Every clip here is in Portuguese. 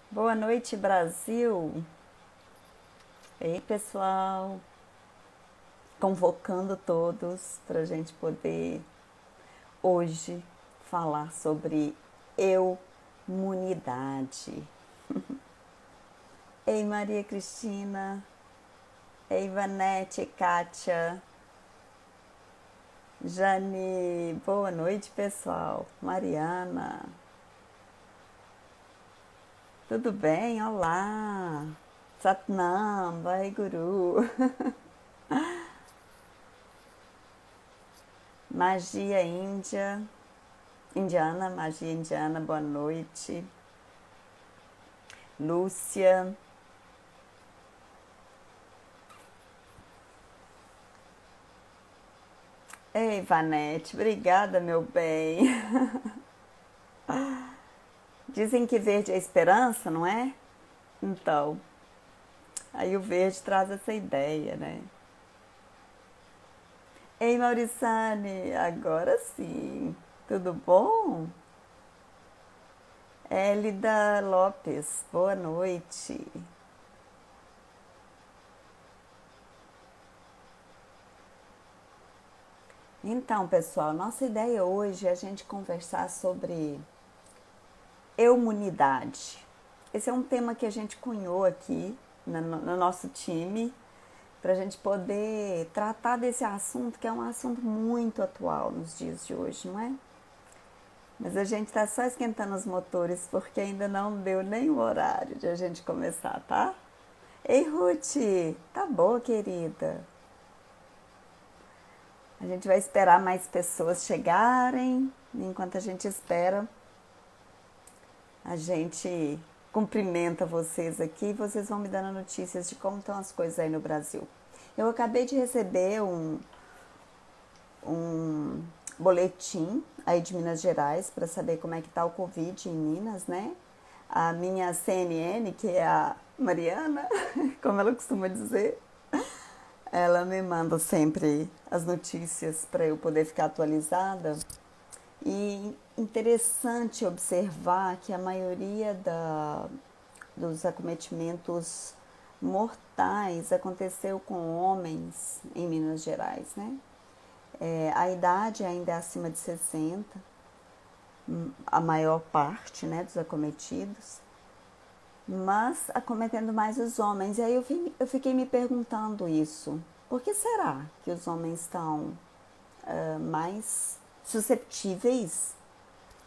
Boa noite, Brasil! Ei, pessoal! Convocando todos para a gente poder hoje falar sobre imunidade. Ei, Maria Cristina! Ei, Vanete, Kátia! Jane! Boa noite, pessoal! Mariana! Tudo bem? Olá! Satnam, Vaheguru! Magia Índia, Indiana, Magia Indiana, boa noite. Lúcia. Ei, Vanete, obrigada, meu bem. Dizem que verde é esperança, não é? Então, aí o verde traz essa ideia, né? Ei, Mauriciane, agora sim. Tudo bom? Élida Lopes, boa noite. Então, pessoal, nossa ideia hoje é a gente conversar sobre imunidade. Esse é um tema que a gente cunhou aqui no nosso time para a gente poder tratar desse assunto, que é um assunto muito atual nos dias de hoje, não é? Mas a gente está só esquentando os motores porque ainda não deu nem o horário de a gente começar, tá? Ei, Ruth, tá boa, querida? A gente vai esperar mais pessoas chegarem. Enquanto a gente espera, a gente cumprimenta vocês aqui e vocês vão me dando notícias de como estão as coisas aí no Brasil. Eu acabei de receber um boletim aí de Minas Gerais para saber como é que tá o Covid em Minas, né? A minha CNN, que é a Mariana, como ela costuma dizer, ela me manda sempre as notícias para eu poder ficar atualizada. E interessante observar que a maioria dos acometimentos mortais aconteceu com homens em Minas Gerais, né? A idade ainda é acima de 60, a maior parte, né, dos acometidos, mas acometendo mais os homens. E aí eu fiquei me perguntando isso. Por que será que os homens estão mais susceptíveis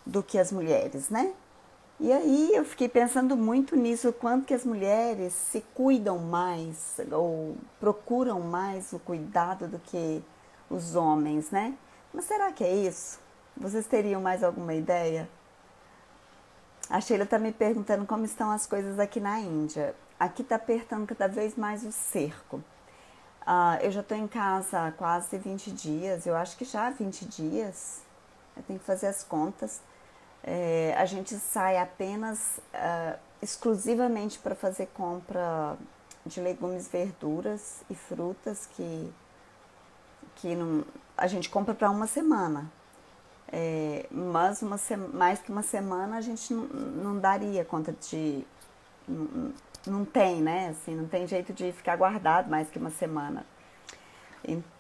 do que as mulheres, né? E aí eu fiquei pensando muito nisso, o quanto que as mulheres se cuidam mais ou procuram mais o cuidado do que os homens, né? Mas será que é isso? Vocês teriam mais alguma ideia? A Sheila está me perguntando como estão as coisas aqui na Índia. Aqui está apertando cada vez mais o cerco. Eu já estou em casa há quase 20 dias, eu acho que já há 20 dias. Eu tenho que fazer as contas. A gente sai apenas exclusivamente para fazer compra de legumes, verduras e frutas que não, a gente compra para uma semana. Mas mais que uma semana a gente não daria conta de. Não, não tem, né? Assim, não tem jeito de ficar guardado mais que uma semana.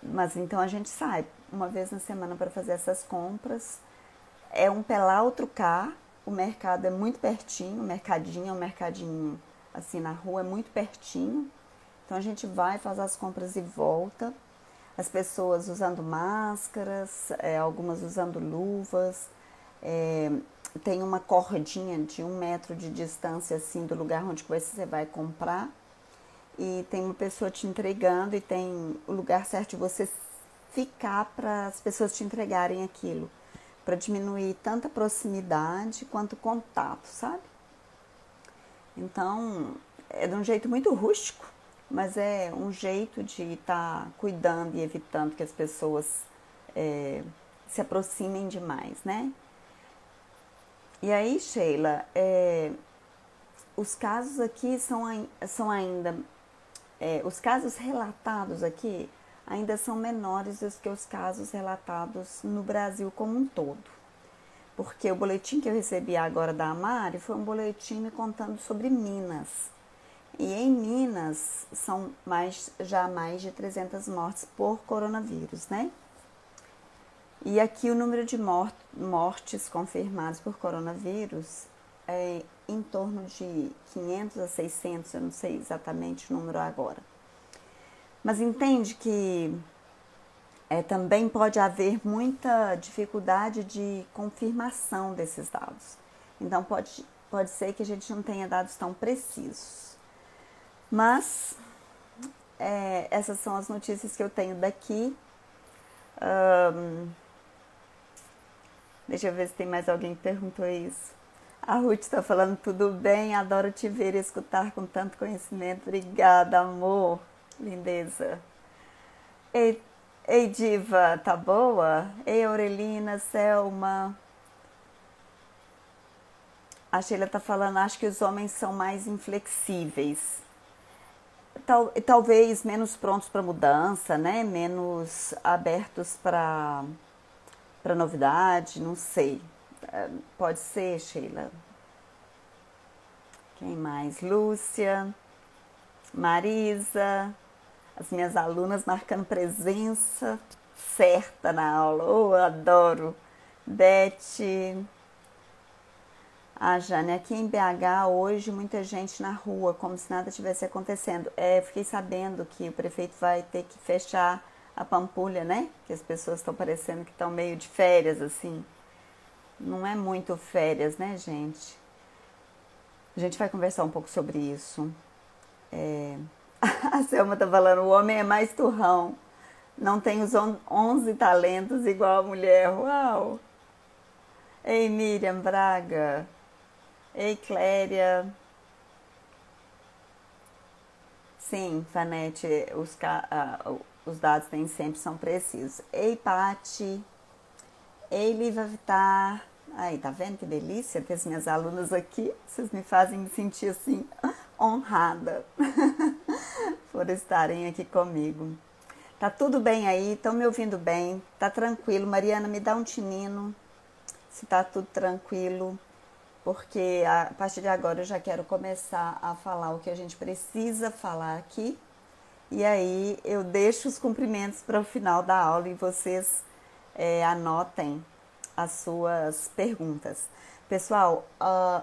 Mas então a gente sai uma vez na semana para fazer essas compras. É um pelar outro cá. O mercado é muito pertinho. O mercadinho é um mercadinho assim na rua, é muito pertinho. Então a gente vai, faz as compras e volta. As pessoas usando máscaras, algumas usando luvas. Tem uma cordinha de 1 metro de distância assim do lugar onde você vai comprar. E tem uma pessoa te entregando e tem o lugar certo de você ficar para as pessoas te entregarem aquilo, para diminuir tanto a proximidade quanto o contato, sabe? Então, é de um jeito muito rústico, mas é um jeito de estar cuidando e evitando que as pessoas se aproximem demais, né? E aí, Sheila, os casos aqui são ainda os casos relatados aqui ainda são menores do que os casos relatados no Brasil como um todo. porque o boletim que eu recebi agora da Mari foi um boletim me contando sobre Minas. E em Minas são já mais de 300 mortes por coronavírus, né? E aqui o número de mortes confirmadas por coronavírus é em torno de 500 a 600, eu não sei exatamente o número agora. Mas entende que também pode haver muita dificuldade de confirmação desses dados. Então pode ser que a gente não tenha dados tão precisos. Mas essas são as notícias que eu tenho daqui. Deixa eu ver se tem mais alguém que perguntou isso. A Ruth está falando, tudo bem, adoro te ver e escutar com tanto conhecimento. Obrigada, amor. Lindeza. Ei, Diva, tá boa? Ei, Aurelina, Selma. A Sheila tá falando, acho que os homens são mais inflexíveis. Talvez menos prontos para mudança, né? Menos abertos para novidade, não sei. Pode ser, Sheila. Quem mais? Lúcia, Marisa, as minhas alunas marcando presença certa na aula. Oh, eu adoro. Beth. A Jane, aqui em BH hoje muita gente na rua, como se nada tivesse acontecendo. Fiquei sabendo que o prefeito vai ter que fechar a Pampulha, né? Que as pessoas estão parecendo que estão meio de férias, assim. Não é muito férias, né, gente? A gente vai conversar um pouco sobre isso. A Selma tá falando, o homem é mais turrão. Não tem os 11 talentos igual a mulher. Uau! Ei, Miriam Braga. Ei, Cléria. Sim, Fanete, os dados nem sempre são precisos. Ei, Pati. Ei, Liva Vitar. Aí, tá vendo que delícia ter as minhas alunas aqui? Vocês me fazem me sentir assim, honrada por estarem aqui comigo. Tá tudo bem aí? Estão me ouvindo bem? Tá tranquilo? Mariana, me dá um tinino se tá tudo tranquilo, porque a partir de agora eu já quero começar a falar o que a gente precisa falar aqui. E aí eu deixo os cumprimentos para o final da aula e vocês anotem as suas perguntas. Pessoal,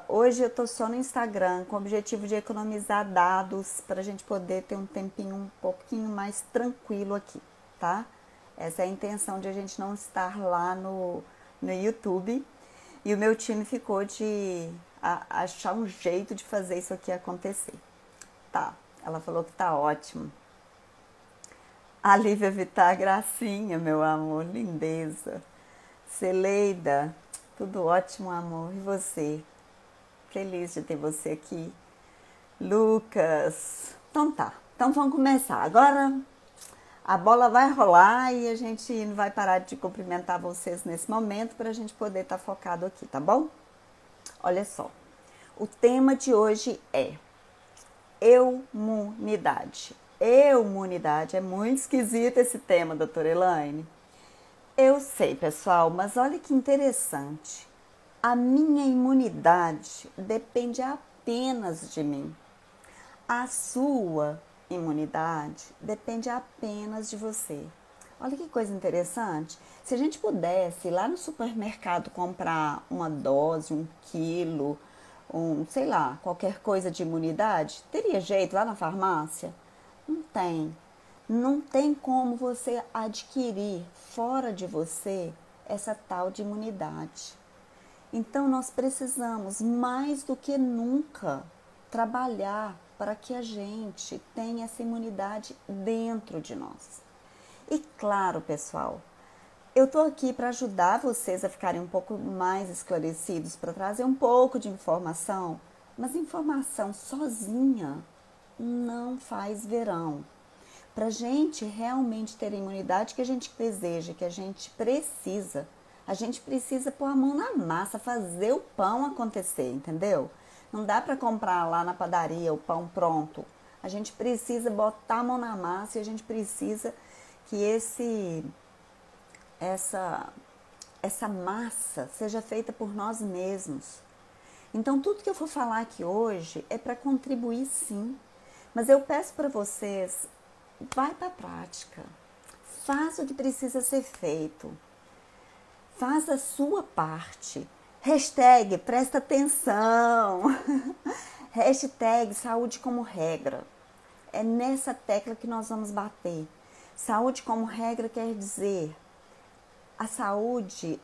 hoje eu tô só no Instagram com o objetivo de economizar dados para a gente poder ter um tempinho um pouquinho mais tranquilo aqui, tá? Essa é a intenção de a gente não estar lá no YouTube. E o meu time ficou de achar um jeito de fazer isso aqui acontecer. Tá, ela falou que tá ótimo. A Lívia Vittar, gracinha, meu amor, lindeza. Celeida, tudo ótimo, amor. E você? Feliz de ter você aqui. Lucas. Então tá, então vamos começar. Agora a bola vai rolar e a gente não vai parar de cumprimentar vocês nesse momento para a gente poder estar focado aqui, tá bom? Olha só, o tema de hoje é imunidade. Imunidade, é muito esquisito esse tema, doutora Elaine. Eu sei, pessoal, mas olha que interessante. A minha imunidade depende apenas de mim. A sua imunidade depende apenas de você. Olha que coisa interessante. Se a gente pudesse ir lá no supermercado comprar uma dose, 1 quilo, sei lá, qualquer coisa de imunidade, teria jeito lá na farmácia? Não tem. Não tem como você adquirir fora de você essa tal de imunidade. Então nós precisamos mais do que nunca trabalhar para que a gente tenha essa imunidade dentro de nós. E claro, pessoal, eu estou aqui para ajudar vocês a ficarem um pouco mais esclarecidos, para trazer um pouco de informação, mas informação sozinha não faz verão. Para a gente realmente ter a imunidade que a gente deseja, que a gente precisa pôr a mão na massa, fazer o pão acontecer, entendeu? Não dá para comprar lá na padaria o pão pronto. A gente precisa botar a mão na massa e a gente precisa que essa massa seja feita por nós mesmos. Então, tudo que eu for falar aqui hoje é para contribuir, sim. Mas eu peço para vocês, vai para a prática. Faz o que precisa ser feito. Faz a sua parte. Hashtag presta atenção. Hashtag saúde como regra. É nessa tecla que nós vamos bater. Saúde como regra quer dizer, a saúde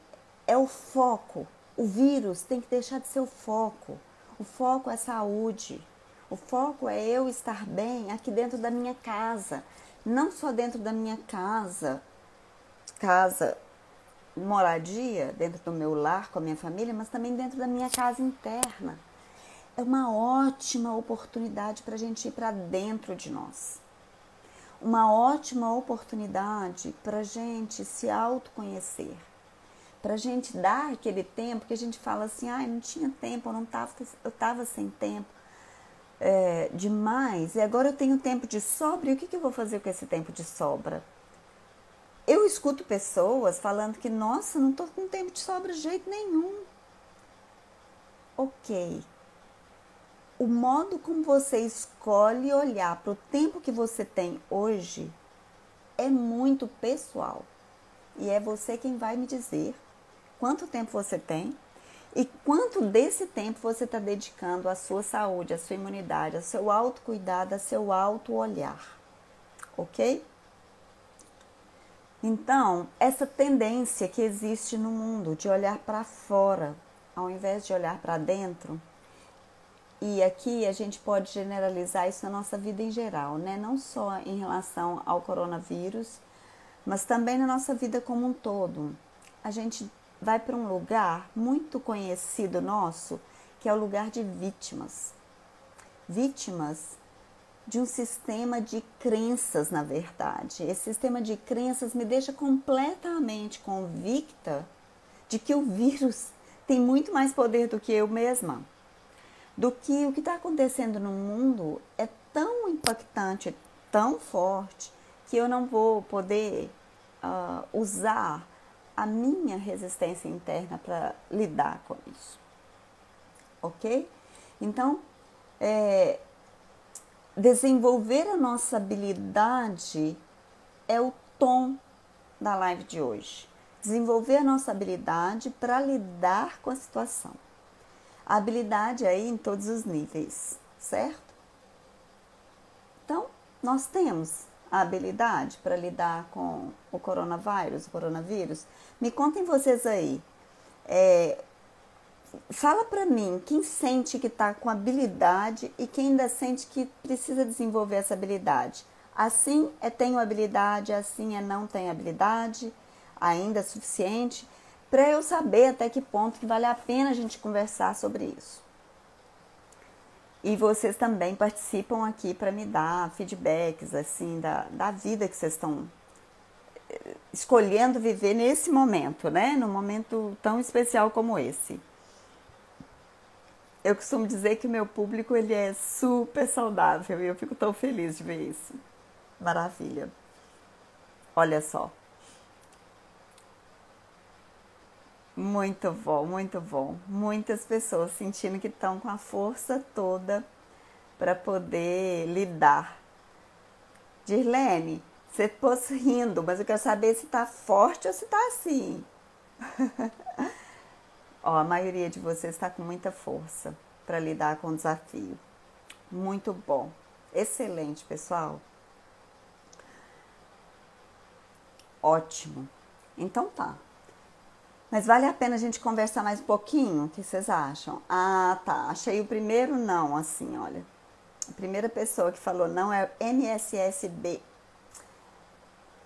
é o foco. O vírus tem que deixar de ser o foco. O foco é saúde. O foco é eu estar bem aqui dentro da minha casa. Não só dentro da minha casa, moradia, dentro do meu lar com a minha família, mas também dentro da minha casa interna. É uma ótima oportunidade para a gente ir para dentro de nós. Uma ótima oportunidade para a gente se autoconhecer. Para a gente dar aquele tempo que a gente fala assim, não tinha tempo, eu estava sem tempo demais, e agora eu tenho tempo de sobra, e o que eu vou fazer com esse tempo de sobra? Eu escuto pessoas falando que, nossa, não estou com tempo de sobra de jeito nenhum. Ok. O modo como você escolhe olhar para o tempo que você tem hoje é muito pessoal. E é você quem vai me dizer quanto tempo você tem e quanto desse tempo você está dedicando à sua saúde, à sua imunidade, ao seu autocuidado, ao seu auto-olhar. Ok? Então, essa tendência que existe no mundo de olhar para fora, ao invés de olhar para dentro, e aqui a gente pode generalizar isso na nossa vida em geral, né? Não só em relação ao coronavírus, mas também na nossa vida como um todo. A gente vai para um lugar muito conhecido nosso, que é o lugar de vítimas. Vítimas de um sistema de crenças, na verdade. Esse sistema de crenças me deixa completamente convicta de que o vírus tem muito mais poder do que eu mesma. Do que o que está acontecendo no mundo é tão impactante, tão forte, que eu não vou poder usar a minha resistência interna para lidar com isso. Ok? Então, desenvolver a nossa habilidade é o tom da live de hoje. Desenvolver a nossa habilidade para lidar com a situação. A habilidade aí em todos os níveis, certo? Então, nós temos a habilidade para lidar com o coronavírus. Me contem vocês aí. Fala para mim, quem sente que está com habilidade e quem ainda sente que precisa desenvolver essa habilidade. Assim é tenho habilidade, assim é não tenho habilidade, ainda é suficiente, para eu saber até que ponto que vale a pena a gente conversar sobre isso. E vocês também participam aqui para me dar feedbacks assim, da vida que vocês estão escolhendo viver nesse momento, né? Num momento tão especial como esse. Eu costumo dizer que o meu público ele é super saudável e eu fico tão feliz de ver isso. Maravilha. Olha só. Muito bom, muito bom. Muitas pessoas sentindo que estão com a força toda para poder lidar. Dirlene, você pôs rindo, mas eu quero saber se está forte ou se está assim. Ó, a maioria de vocês está com muita força para lidar com o desafio. Muito bom. Excelente, pessoal. Ótimo. Então tá. Mas vale a pena a gente conversar mais um pouquinho? O que vocês acham? Ah, tá. Achei o primeiro não, assim, olha. A primeira pessoa que falou não é MSSB.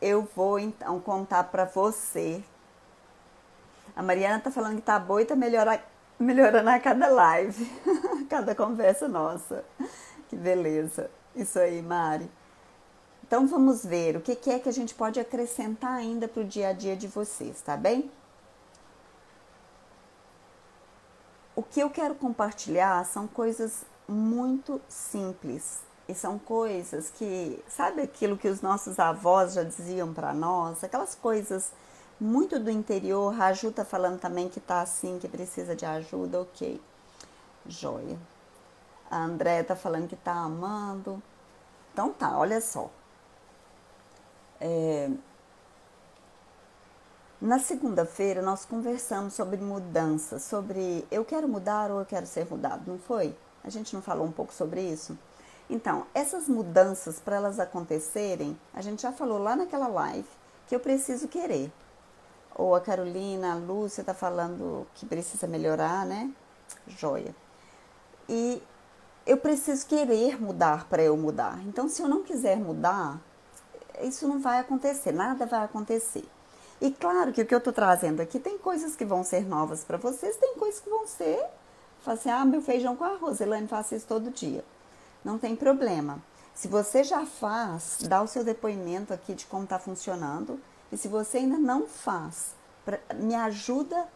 Eu vou, então, contar pra você. A Mariana tá falando que tá boa e tá melhorando a cada live. Cada conversa nossa. Que beleza. Isso aí, Mari. Então, vamos ver o que é que a gente pode acrescentar ainda pro dia a dia de vocês, tá bem? O que eu quero compartilhar são coisas muito simples e são coisas que, sabe aquilo que os nossos avós já diziam para nós? Aquelas coisas muito do interior. A Ju tá falando também que tá assim, que precisa de ajuda, ok. Joia. A Andréia tá falando que tá amando. Então tá, olha só. Na segunda-feira nós conversamos sobre mudança, sobre eu quero mudar ou eu quero ser mudado, não foi? A gente não falou um pouco sobre isso? Então, essas mudanças, para elas acontecerem, a gente já falou lá naquela live que eu preciso querer. Ou a Carolina, a Lúcia tá falando que precisa melhorar, né? Joia. E eu preciso querer mudar para eu mudar. Então, se eu não quiser mudar, isso não vai acontecer, nada vai acontecer. E claro que o que eu tô trazendo aqui tem coisas que vão ser novas para vocês, tem coisas que vão ser, fala assim, meu feijão com arroz, Elaine faz isso todo dia. Não tem problema. Se você já faz, dá o seu depoimento aqui de como está funcionando. E se você ainda não faz, me ajuda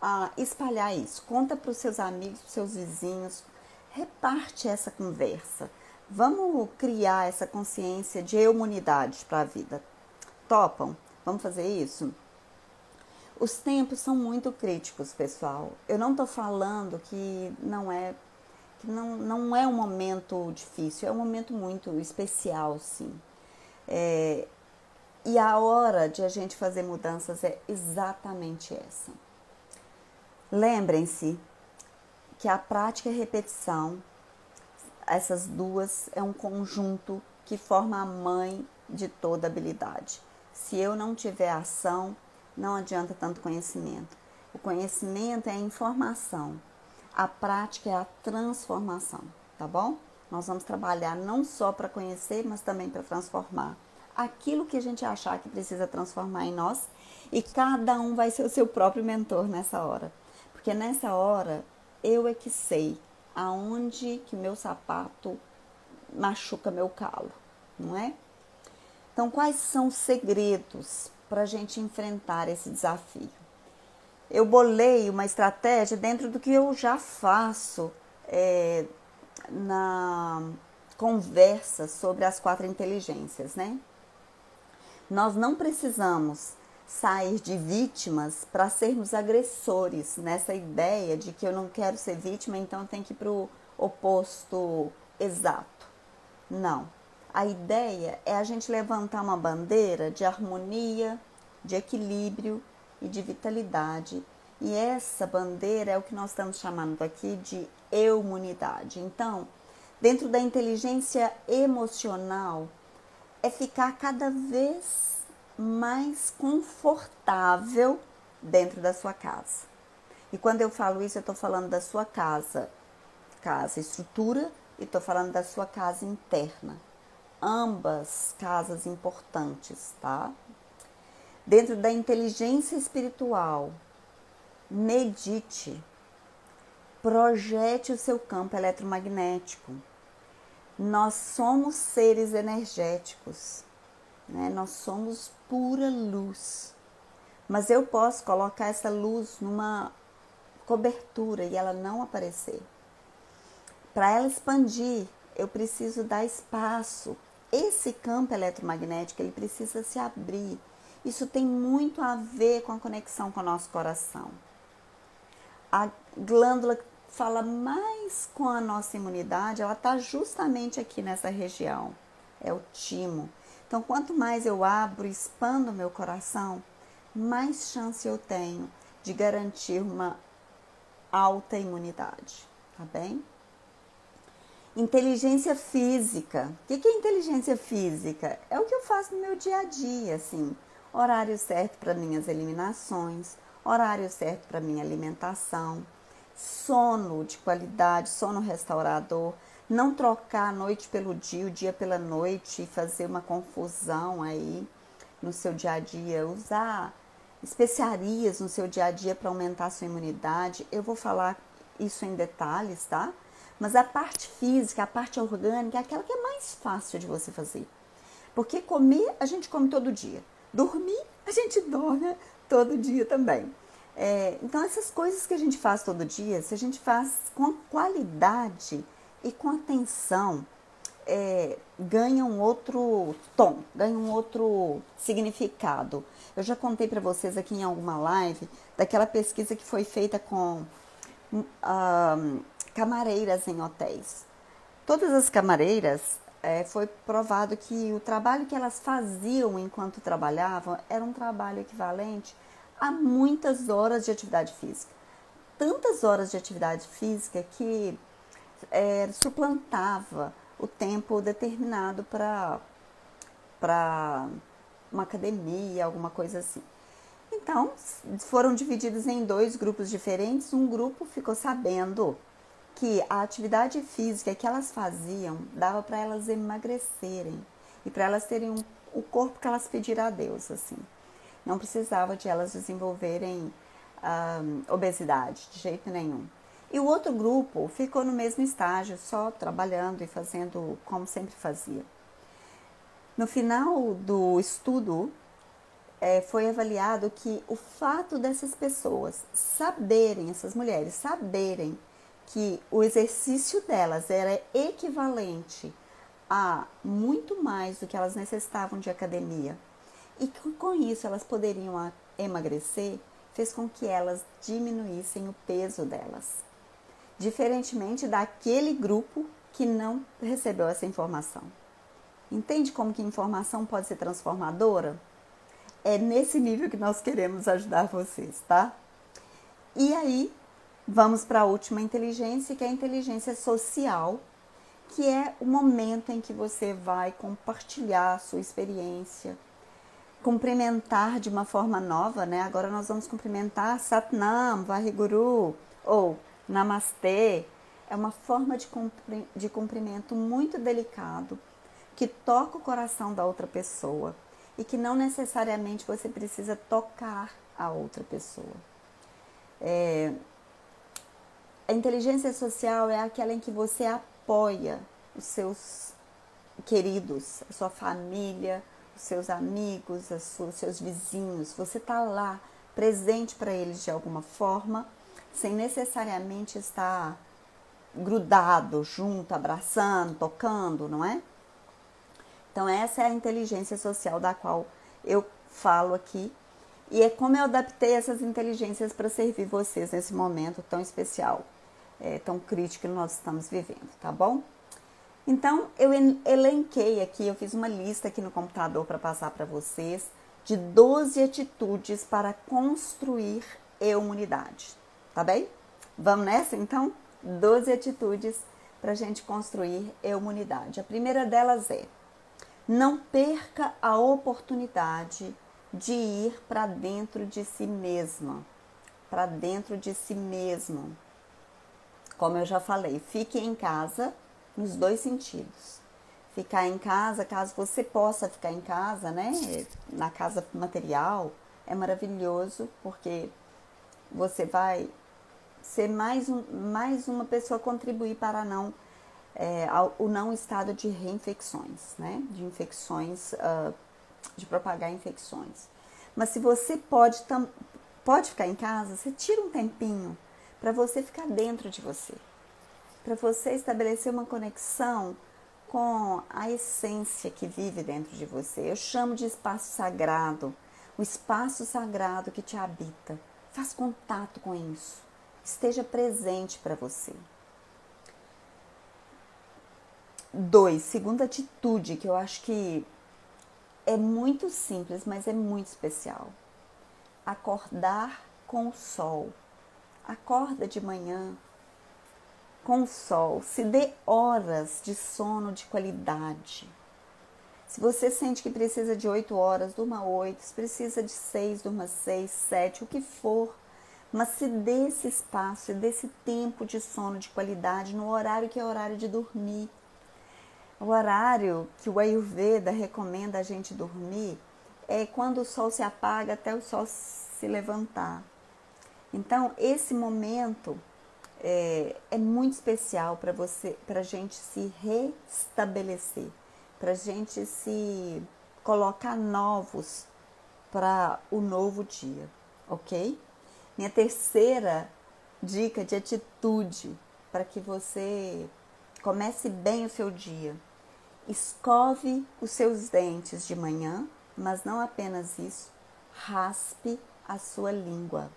a espalhar isso. Conta para os seus amigos, para os seus vizinhos. Reparte essa conversa. Vamos criar essa consciência de humanidade para a vida. Topam? Vamos fazer isso? Os tempos são muito críticos, pessoal. Eu não estou falando que não é um momento difícil, é um momento muito especial, sim. E a hora de a gente fazer mudanças é exatamente essa. Lembrem-se que a prática e a repetição, essas duas, é um conjunto que forma a mãe de toda habilidade. Se eu não tiver ação, não adianta tanto conhecimento. O conhecimento é a informação. A prática é a transformação, tá bom? Nós vamos trabalhar não só para conhecer, mas também para transformar aquilo que a gente achar que precisa transformar em nós, e cada um vai ser o seu próprio mentor nessa hora. Porque nessa hora, eu é que sei aonde que meu sapato machuca meu calo, não é? Então, quais são os segredos para a gente enfrentar esse desafio? Eu bolei uma estratégia dentro do que eu já faço na conversa sobre as 4 inteligências, né? Nós não precisamos sair de vítimas para sermos agressores, nessa ideia de que eu não quero ser vítima, então eu tenho que ir para o oposto exato. Não. A ideia é a gente levantar uma bandeira de harmonia, de equilíbrio e de vitalidade. E essa bandeira é o que nós estamos chamando aqui de eu-munidade. Então, dentro da inteligência emocional, é ficar cada vez mais confortável dentro da sua casa. E quando eu falo isso, eu estou falando da sua casa estrutura, e estou falando da sua casa interna. Ambas casas importantes, tá? Dentro da inteligência espiritual, medite, projete o seu campo eletromagnético. Nós somos seres energéticos, né? Nós somos pura luz. Mas eu posso colocar essa luz numa cobertura e ela não aparecer. Para ela expandir, eu preciso dar espaço. Esse campo eletromagnético, ele precisa se abrir. Isso tem muito a ver com a conexão com o nosso coração. A glândula que fala mais com a nossa imunidade, ela está justamente aqui nessa região. É o timo. Então, quanto mais eu abro e expando o meu coração, mais chance eu tenho de garantir uma alta imunidade, tá bem? Inteligência física. O que é inteligência física? É o que eu faço no meu dia a dia, assim. Horário certo para minhas eliminações, horário certo para minha alimentação, sono de qualidade, sono restaurador, não trocar a noite pelo dia, o dia pela noite e fazer uma confusão aí no seu dia a dia, usar especiarias no seu dia a dia para aumentar a sua imunidade. Eu vou falar isso em detalhes, tá? Mas a parte física, a parte orgânica é aquela que é mais fácil de você fazer. Porque comer, a gente come todo dia. Dormir, a gente dorme todo dia também. Então, essas coisas que a gente faz todo dia, se a gente faz com qualidade e com atenção, ganha um outro tom, ganha um outro significado. Eu já contei para vocês aqui em alguma live daquela pesquisa que foi feita com camareiras em hotéis. Todas as camareiras, foi provado que o trabalho que elas faziam enquanto trabalhavam era um trabalho equivalente a muitas horas de atividade física. Tantas horas de atividade física que suplantava o tempo determinado para uma academia, alguma coisa assim. Então, foram divididos em 2 grupos diferentes. Um grupo ficou sabendo que a atividade física que elas faziam dava para elas emagrecerem e para elas terem o corpo que elas pediram a Deus, assim. Não precisava de elas desenvolverem obesidade, de jeito nenhum. E o outro grupo ficou no mesmo estágio, só trabalhando e fazendo como sempre fazia. No final do estudo, foi avaliado que o fato dessas pessoas saberem, essas mulheres saberem que o exercício delas era equivalente a muito mais do que elas necessitavam de academia e que com isso elas poderiam emagrecer, fez com que elas diminuíssem o peso delas. Diferentemente daquele grupo que não recebeu essa informação. Entende como que a informação pode ser transformadora? É nesse nível que nós queremos ajudar vocês, tá? E aí, vamos para a última inteligência, que é a inteligência social, que é o momento em que você vai compartilhar a sua experiência, cumprimentar de uma forma nova, né? Agora nós vamos cumprimentar Satnam, Vaheguru ou Namastê. É uma forma de cumprimento muito delicado, que toca o coração da outra pessoa e que não necessariamente você precisa tocar a outra pessoa. A inteligência social é aquela em que você apoia os seus queridos, a sua família, os seus amigos, os seus vizinhos. Você está lá, presente para eles de alguma forma, sem necessariamente estar grudado, junto, abraçando, tocando, não é? Então essa é a inteligência social da qual eu falo aqui. E é como eu adaptei essas inteligências para servir vocês nesse momento tão especial, tão crítico que nós estamos vivendo, tá bom? Então, eu elenquei aqui, eu fiz uma lista aqui no computador para passar para vocês, de 12 atitudes para construir imunidade, tá bem? Vamos nessa, então? 12 atitudes para a gente construir imunidade. A primeira delas é: não perca a oportunidade de ir para dentro de si mesma, para dentro de si mesmo. Como eu já falei, fique em casa nos 2 sentidos. Ficar em casa, caso você possa ficar em casa, né? Na casa material, é maravilhoso, porque você vai ser mais uma pessoa a contribuir para o não estado de reinfecções, né? De infecções, de propagar infecções. Mas se você pode ficar em casa, você tira um tempinho para você ficar dentro de você, para você estabelecer uma conexão com a essência que vive dentro de você. Eu chamo de espaço sagrado, o espaço sagrado que te habita. Faz contato com isso, esteja presente para você. 2, segunda atitude, que eu acho que é muito simples, mas é muito especial. Acordar com o sol. Acorda de manhã com o sol. Se dê horas de sono de qualidade. Se você sente que precisa de 8 horas, durma 8. Se precisa de 6, durma 6, 7, o que for. Mas se dê esse espaço, se dê esse tempo de sono de qualidade no horário que é horário de dormir. O horário que o Ayurveda recomenda a gente dormir é quando o sol se apaga até o sol se levantar. Então, esse momento é muito especial para a gente se restabelecer, para a gente se colocar novos para o novo dia, ok? Minha terceira dica de atitude para que você comece bem o seu dia Escove os seus dentes de manhã, mas não apenas isso, raspe a sua língua.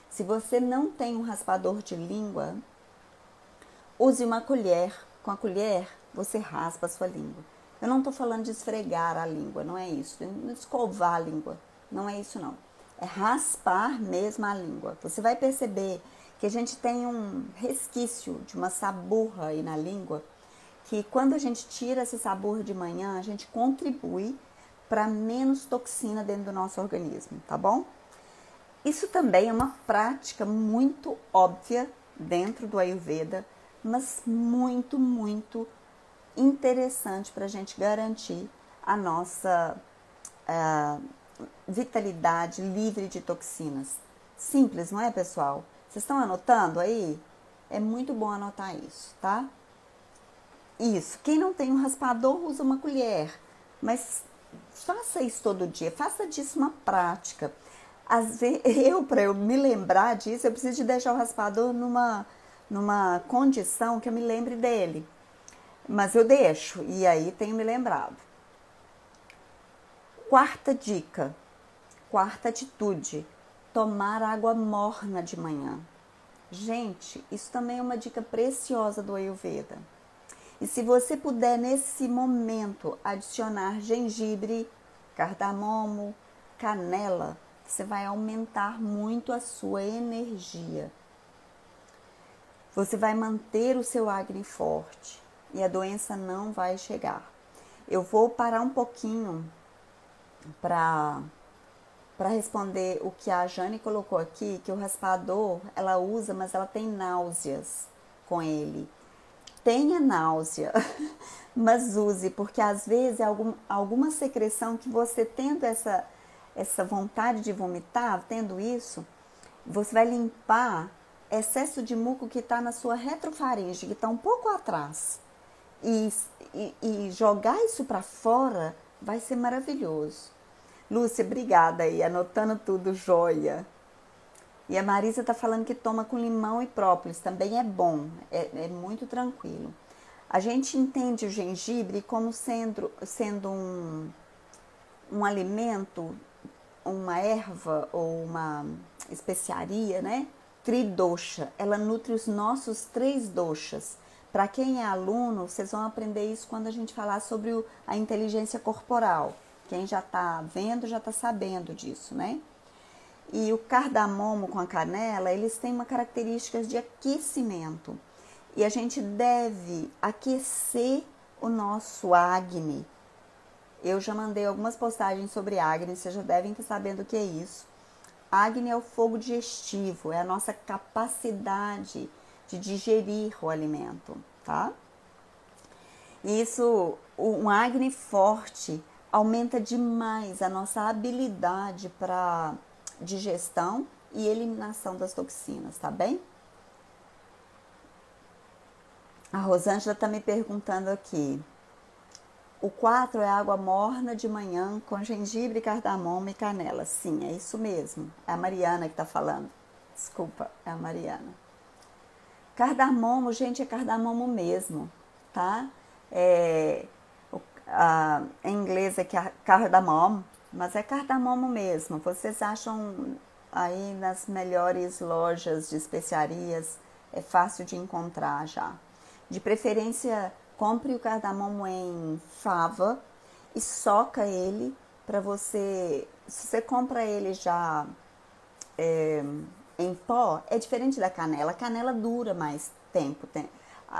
Se você não tem um raspador de língua, use uma colher. Com a colher, você raspa a sua língua. Eu não estou falando de esfregar a língua, não é isso. Não escovar a língua, não é isso não. É raspar mesmo a língua. Você vai perceber que a gente tem um resquício de uma saburra aí na língua, que quando a gente tira esse saburra de manhã, a gente contribui para menos toxina dentro do nosso organismo, tá bom? Isso também é uma prática muito óbvia dentro do Ayurveda, mas muito, muito interessante para a gente garantir a nossa vitalidade livre de toxinas. Simples, não é, pessoal? Vocês estão anotando aí? É muito bom anotar isso, tá? Isso. Quem não tem um raspador, usa uma colher. Mas faça isso todo dia. Faça disso uma prática. Às vezes, para eu me lembrar disso, eu preciso de deixar o raspador numa condição que eu me lembre dele. Mas eu deixo, e aí tenho me lembrado. Quarta dica, quarta atitude, tomar água morna de manhã. Gente, isso também é uma dica preciosa do Ayurveda. E se você puder, nesse momento, adicionar gengibre, cardamomo, canela, você vai aumentar muito a sua energia. Você vai manter o seu Agni forte e a doença não vai chegar. Eu vou parar um pouquinho para responder o que a Jane colocou aqui, que o raspador ela usa, mas ela tem náuseas com ele. Tenha náusea, mas use, porque às vezes é alguma secreção que você tendo essa vontade de vomitar, tendo isso, você vai limpar excesso de muco que está na sua retrofaringe, que está um pouco atrás. E jogar isso para fora vai ser maravilhoso. Lúcia, obrigada aí, anotando tudo, joia. E a Marisa está falando que toma com limão e própolis, também é bom, é muito tranquilo. A gente entende o gengibre como sendo um alimento, uma erva ou uma especiaria, né? Tridosha, ela nutre os nossos 3 doshas. Para quem é aluno, vocês vão aprender isso quando a gente falar sobre a inteligência corporal. Quem já está vendo, já está sabendo disso, né? E o cardamomo com a canela, eles têm uma característica de aquecimento. E a gente deve aquecer o nosso Agni. Eu já mandei algumas postagens sobre Agni, vocês já devem estar sabendo o que é isso. Agni é o fogo digestivo, é a nossa capacidade de digerir o alimento, tá? E isso, um Agni forte aumenta demais a nossa habilidade para digestão e eliminação das toxinas, tá bem? A Rosângela está me perguntando aqui. O 4 é água morna de manhã com gengibre, cardamomo e canela. Sim, é isso mesmo. É a Mariana que está falando. Desculpa, é a Mariana. Cardamomo, gente, é cardamomo mesmo, tá? Em inglês é cardamom, mas é cardamomo mesmo. Vocês acham aí nas melhores lojas de especiarias, é fácil de encontrar já. De preferência, compre o cardamomo em fava e soca ele para você. Se você compra ele já em pó, é diferente da canela. A canela dura mais tempo, tem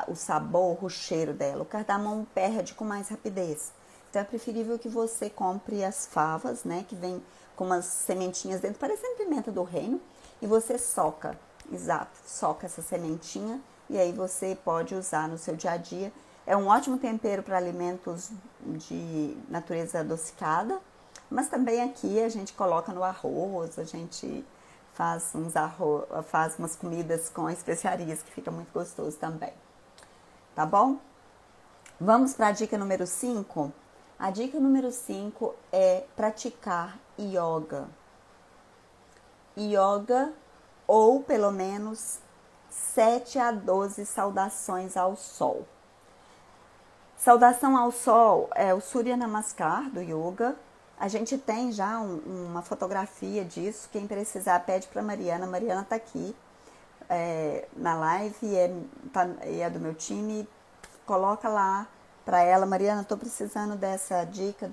o sabor, o cheiro dela. O cardamomo perde com mais rapidez. Então é preferível que você compre as favas, né, que vem com umas sementinhas dentro, parecendo pimenta do reino, e você soca, exato, soca essa sementinha e aí você pode usar no seu dia a dia. É um ótimo tempero para alimentos de natureza adocicada, mas também aqui a gente coloca no arroz, a gente faz umas comidas com especiarias que fica muito gostoso também. Tá bom? Vamos para a dica número 5? A dica número 5 é praticar yoga. Yoga, ou pelo menos 7 a 12 saudações ao sol. Saudação ao sol é o Surya Namaskar do yoga. A gente tem já uma fotografia disso. Quem precisar pede para Mariana. Mariana está aqui na live e é do meu time. Coloca lá para ela. Mariana, estou precisando dessa dica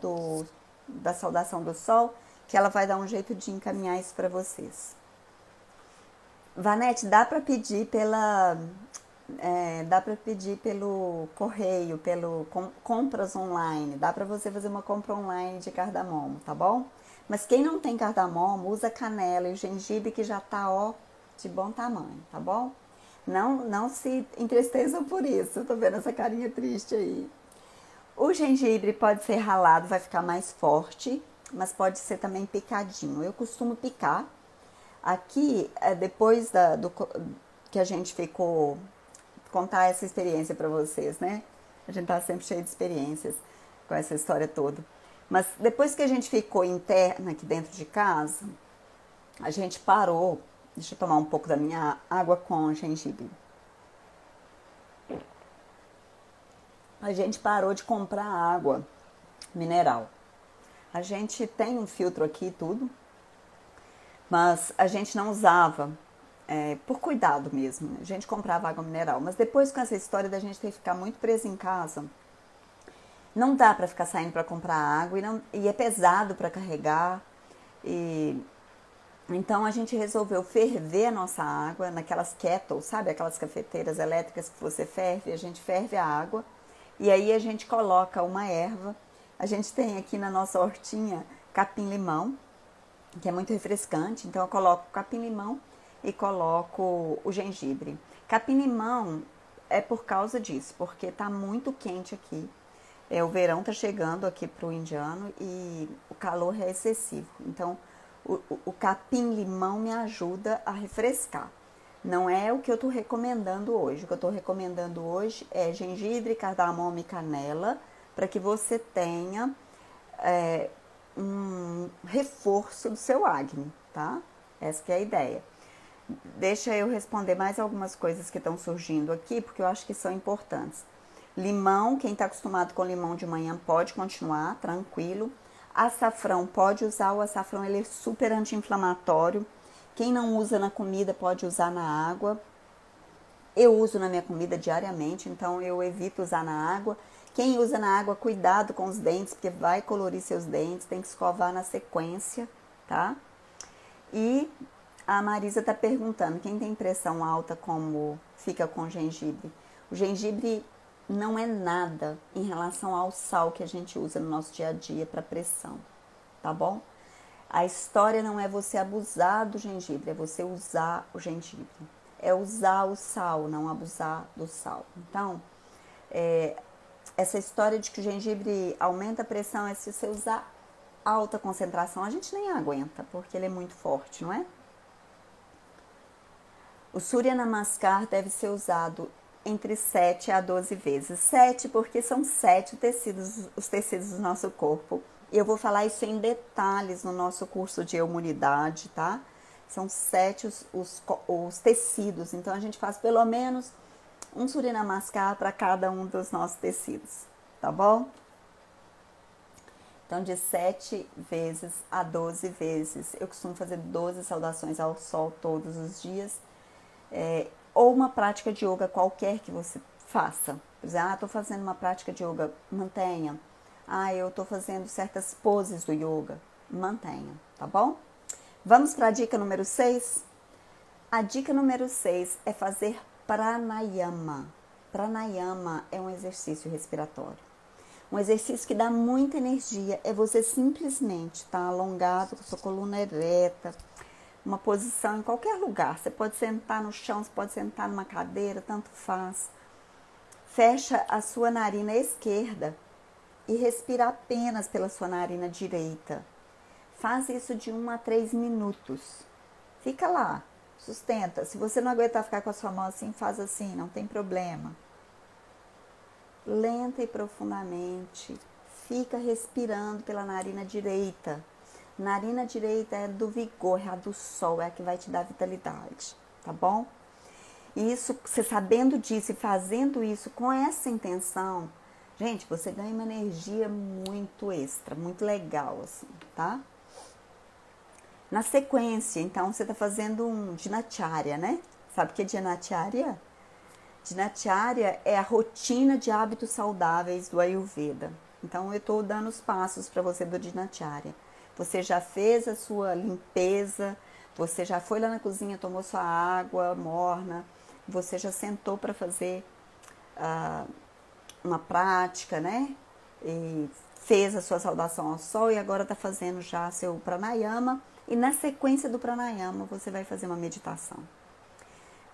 da saudação do sol, que ela vai dar um jeito de encaminhar isso para vocês. Vanete, dá para pedir pelo correio, pelo compras online. Dá para você fazer uma compra online de cardamomo, tá bom? Mas quem não tem cardamomo, usa canela e o gengibre que já tá, de bom tamanho, tá bom? Não se entristeçam por isso. Tô vendo essa carinha triste aí. O gengibre pode ser ralado, vai ficar mais forte, mas pode ser também picadinho. Eu costumo picar. Aqui, depois que a gente ficou... contar essa experiência para vocês, né? A gente tá sempre cheio de experiências com essa história toda. Mas depois que a gente ficou interna aqui dentro de casa, a gente parou. Deixa eu tomar um pouco da minha água com gengibre. A gente parou de comprar água mineral. A gente tem um filtro aqui e tudo, mas a gente não usava. Por cuidado mesmo, né? A gente comprava água mineral, mas depois com essa história da gente ter que ficar muito preso em casa, não dá para ficar saindo para comprar água e é pesado para carregar, então a gente resolveu ferver a nossa água naquelas kettles, sabe, aquelas cafeteiras elétricas que você ferve, a gente ferve a água e aí a gente coloca uma erva. A gente tem aqui na nossa hortinha capim-limão, que é muito refrescante, então eu coloco capim-limão e coloco o gengibre. Capim-limão é por causa disso, porque tá muito quente aqui. O verão tá chegando aqui pro indiano e o calor é excessivo. Então, o capim-limão me ajuda a refrescar. Não é o que eu tô recomendando hoje. O que eu tô recomendando hoje é gengibre, cardamomo e canela, para que você tenha um reforço do seu acne, tá? Essa que é a ideia. Deixa eu responder mais algumas coisas que estão surgindo aqui, porque eu acho que são importantes. Limão, quem está acostumado com limão de manhã pode continuar, tranquilo. Açafrão, pode usar. O açafrão ele é super anti-inflamatório. Quem não usa na comida pode usar na água. Eu uso na minha comida diariamente, então eu evito usar na água. Quem usa na água, cuidado com os dentes, porque vai colorir seus dentes, tem que escovar na sequência, tá? E a Marisa está perguntando, quem tem pressão alta, como fica com gengibre? O gengibre não é nada em relação ao sal que a gente usa no nosso dia a dia para pressão, tá bom? A história não é você abusar do gengibre, é você usar o gengibre. É usar o sal, não abusar do sal. Então, essa história de que o gengibre aumenta a pressão é se você usar alta concentração. A gente nem aguenta, porque ele é muito forte, não é? O Surya Namaskar deve ser usado entre 7 a 12 vezes. 7 porque são 7 os tecidos do nosso corpo. E eu vou falar isso em detalhes no nosso curso de imunidade, tá? São 7 os tecidos. Então, a gente faz pelo menos um Surya Namaskar para cada um dos nossos tecidos, tá bom? Então, de 7 vezes a 12 vezes. Eu costumo fazer 12 saudações ao sol todos os dias. Ou uma prática de yoga qualquer que você faça. Por exemplo, estou fazendo uma prática de yoga, mantenha. Eu estou fazendo certas poses do yoga, mantenha, tá bom? Vamos para a dica número 6? A dica número 6 é fazer pranayama. Pranayama é um exercício respiratório. Um exercício que dá muita energia, é você simplesmente estar alongado, com a sua coluna ereta, uma posição em qualquer lugar. Você pode sentar no chão, você pode sentar numa cadeira, tanto faz. Fecha a sua narina esquerda e respira apenas pela sua narina direita. Faz isso de 1 a 3 minutos. Fica lá, sustenta. Se você não aguentar ficar com a sua mão assim, faz assim, não tem problema. Lenta e profundamente. Fica respirando pela narina direita. Narina direita é do vigor, é a do sol, é a que vai te dar vitalidade, tá bom? E isso, você sabendo disso e fazendo isso com essa intenção, Gente, você ganha uma energia muito extra, muito legal, assim, tá? Na sequência, então, você tá fazendo um dinacharya, né? Sabe o que é dinacharya? Dinacharya é a rotina de hábitos saudáveis do Ayurveda. Então, eu estou dando os passos para você do dinacharya. Você já fez a sua limpeza, você já foi lá na cozinha, tomou sua água morna, você já sentou para fazer uma prática, né? E fez a sua saudação ao sol e agora está fazendo já seu pranayama. E na sequência do pranayama, você vai fazer uma meditação.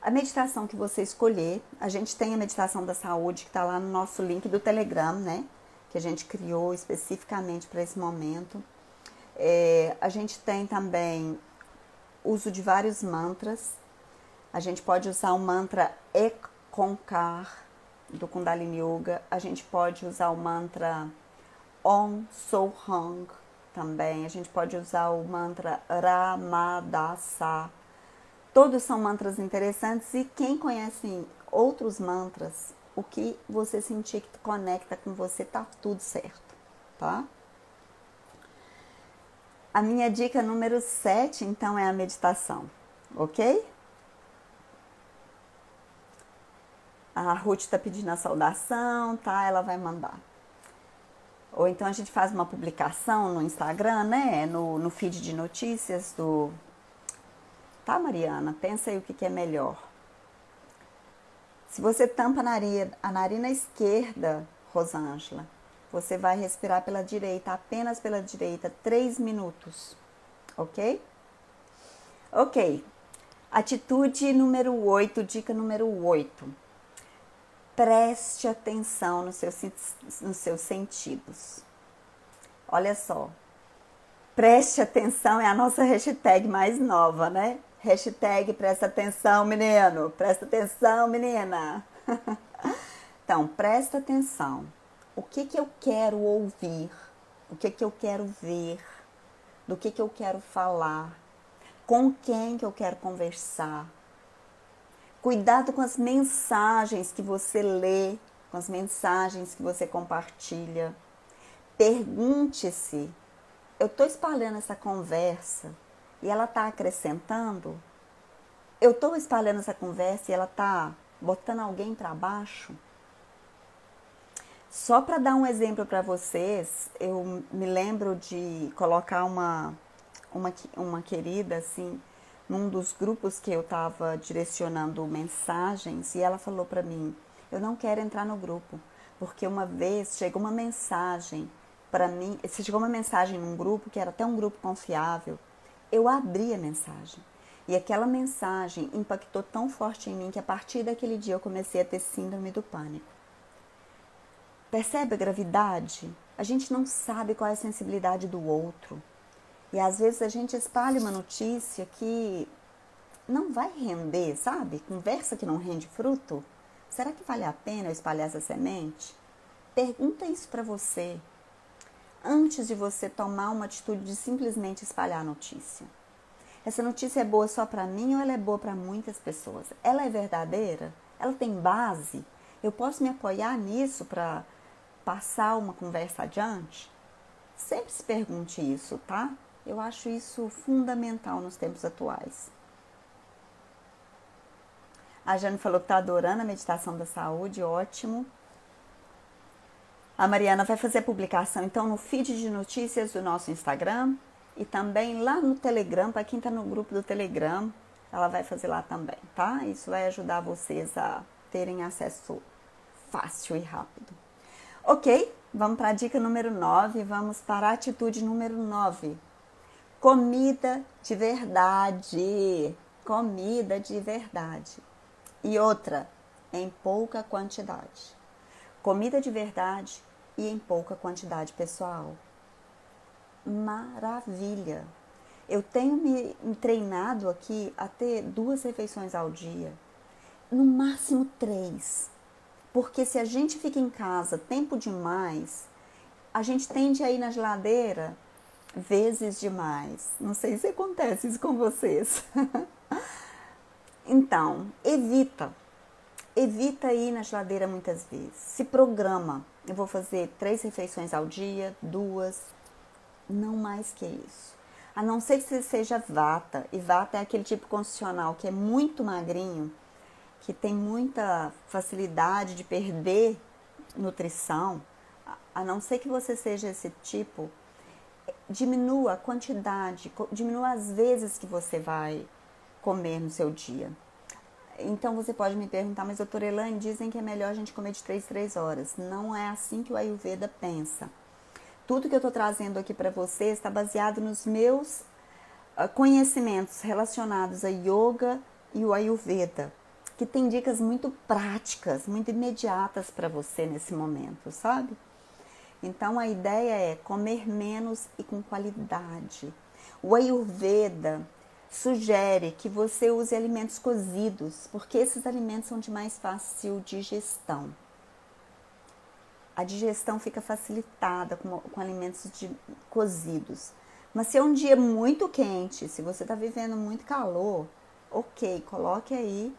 A meditação que você escolher, a gente tem a meditação da saúde que está lá no nosso link do Telegram, né? Que a gente criou especificamente para esse momento. A gente tem também uso de vários mantras. A gente pode usar o mantra Ekonkar do Kundalini Yoga. A gente pode usar o mantra Om Sohang também. A gente pode usar o mantra Ramadasa. Todos são mantras interessantes e quem conhece outros mantras, o que você sentir que conecta com você, tá tudo certo, tá? A minha dica número 7, então, é a meditação, ok? A Ruth tá pedindo a saudação, tá? Ela vai mandar. Ou então a gente faz uma publicação no Instagram, né? No feed de notícias do... Tá, Mariana? Pensa aí o que é melhor. Se você tampa a narina esquerda, Rosângela, você vai respirar pela direita, apenas pela direita, 3 minutos. Ok? Ok. Atitude número 8, dica número 8. Preste atenção nos seus sentidos. Olha só. Preste atenção é a nossa hashtag mais nova, né? Hashtag presta atenção, menino. Presta atenção, menina. Então, presta atenção. O que eu quero ouvir? O que eu quero ver? Do que eu quero falar? Com quem que eu quero conversar? Cuidado com as mensagens que você lê, com as mensagens que você compartilha. Pergunte-se, eu estou espalhando essa conversa e ela está acrescentando? Eu estou espalhando essa conversa e ela está botando alguém para baixo? Só para dar um exemplo para vocês, eu me lembro de colocar uma querida, assim, num dos grupos que eu estava direcionando mensagens, e ela falou para mim, eu não quero entrar no grupo, porque uma vez chegou uma mensagem para mim, chegou uma mensagem num grupo, que era até um grupo confiável, eu abri a mensagem, e aquela mensagem impactou tão forte em mim, que a partir daquele dia eu comecei a ter síndrome do pânico. Percebe a gravidade? A gente não sabe qual é a sensibilidade do outro. E às vezes a gente espalha uma notícia que não vai render, sabe? Conversa que não rende fruto. Será que vale a pena eu espalhar essa semente? Pergunta isso para você, antes de você tomar uma atitude de simplesmente espalhar a notícia. Essa notícia é boa só para mim ou ela é boa para muitas pessoas? Ela é verdadeira? Ela tem base? Eu posso me apoiar nisso para passar uma conversa adiante? Sempre se pergunte isso, tá? Eu acho isso fundamental nos tempos atuais. A Jane falou que está adorando a meditação da saúde, ótimo. A Mariana vai fazer a publicação, então, no feed de notícias do nosso Instagram e também lá no Telegram, para quem está no grupo do Telegram, ela vai fazer lá também, tá? Isso vai ajudar vocês a terem acesso fácil e rápido. Ok, vamos para a dica número 9, vamos para a atitude número 9. Comida de verdade. Comida de verdade. E outra, em pouca quantidade. Comida de verdade e em pouca quantidade, pessoal. Maravilha! Eu tenho me treinado aqui a ter 2 refeições ao dia. No máximo 3. Porque se a gente fica em casa tempo demais, a gente tende a ir na geladeira vezes demais. Não sei se acontece isso com vocês. Então, evita Evita ir na geladeira muitas vezes. Se programa. Eu vou fazer 3 refeições ao dia, 2, não mais que isso. A não ser que você seja vata. E vata é aquele tipo constitucional que é muito magrinho, que tem muita facilidade de perder nutrição. A não ser que você seja esse tipo, diminua a quantidade, diminua as vezes que você vai comer no seu dia. Então você pode me perguntar, mas doutora Elaine, dizem que é melhor a gente comer de 3 em 3 horas. Não é assim que o Ayurveda pensa. Tudo que eu estou trazendo aqui para vocês está baseado nos meus conhecimentos relacionados a Yoga e o Ayurveda, que tem dicas muito práticas, muito imediatas para você nesse momento, sabe? Então a ideia é comer menos e com qualidade. O Ayurveda sugere que você use alimentos cozidos, porque esses alimentos são de mais fácil digestão. A digestão fica facilitada com alimentos cozidos. Mas se é um dia muito quente, se você está vivendo muito calor, ok, coloque aí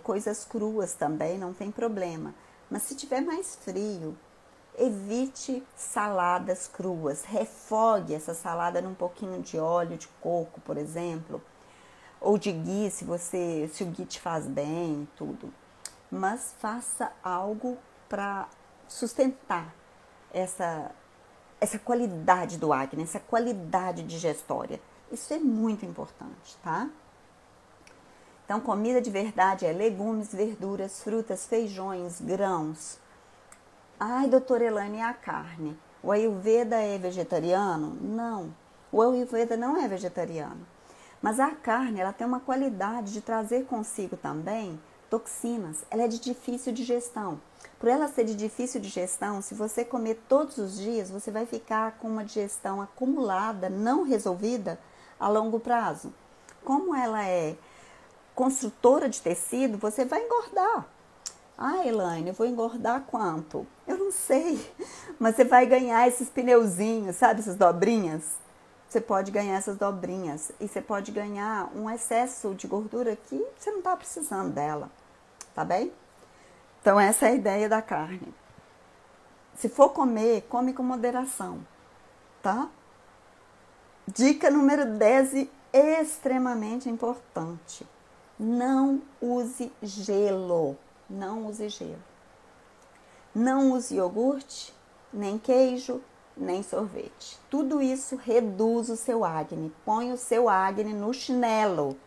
coisas cruas também, não tem problema. Mas se tiver mais frio, evite saladas cruas. Refogue essa salada num pouquinho de óleo de coco, por exemplo. Ou de ghee, se o ghee te faz bem, tudo. Mas faça algo para sustentar essa qualidade do acne, essa qualidade digestória. Isso é muito importante, tá? Então, comida de verdade é legumes, verduras, frutas, feijões, grãos. Ai, doutora Elaine, e a carne? O Ayurveda é vegetariano? Não, o Ayurveda não é vegetariano. Mas a carne, ela tem uma qualidade de trazer consigo também toxinas. Ela é de difícil digestão. Por ela ser de difícil digestão, se você comer todos os dias, você vai ficar com uma digestão acumulada, não resolvida, a longo prazo. Como ela é construtora de tecido, você vai engordar. Ah, Elaine, eu vou engordar quanto? Eu não sei, mas você vai ganhar esses pneuzinhos, sabe, essas dobrinhas? Você pode ganhar essas dobrinhas e você pode ganhar um excesso de gordura que você não está precisando dela, tá bem? Então essa é a ideia da carne. Se for comer, come com moderação, tá? Dica número 10 e extremamente importante. Não use gelo. Não use gelo. Não use iogurte, nem queijo, nem sorvete. Tudo isso reduz o seu acne. Põe o seu acne no chinelo,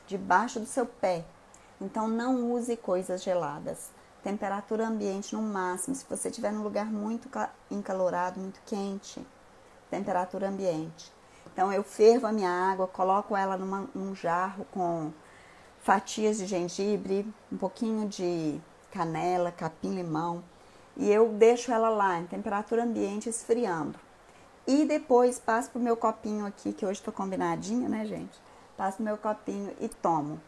debaixo do seu pé. Então não use coisas geladas. Temperatura ambiente no máximo. Se você estiver num lugar muito encalorado, muito quente, temperatura ambiente. Então eu fervo a minha água, coloco ela num jarro com fatias de gengibre, um pouquinho de canela, capim-limão, e eu deixo ela lá em temperatura ambiente esfriando. E depois passo pro meu copinho aqui, que hoje tô combinadinha, né, gente? Passo pro meu copinho e tomo.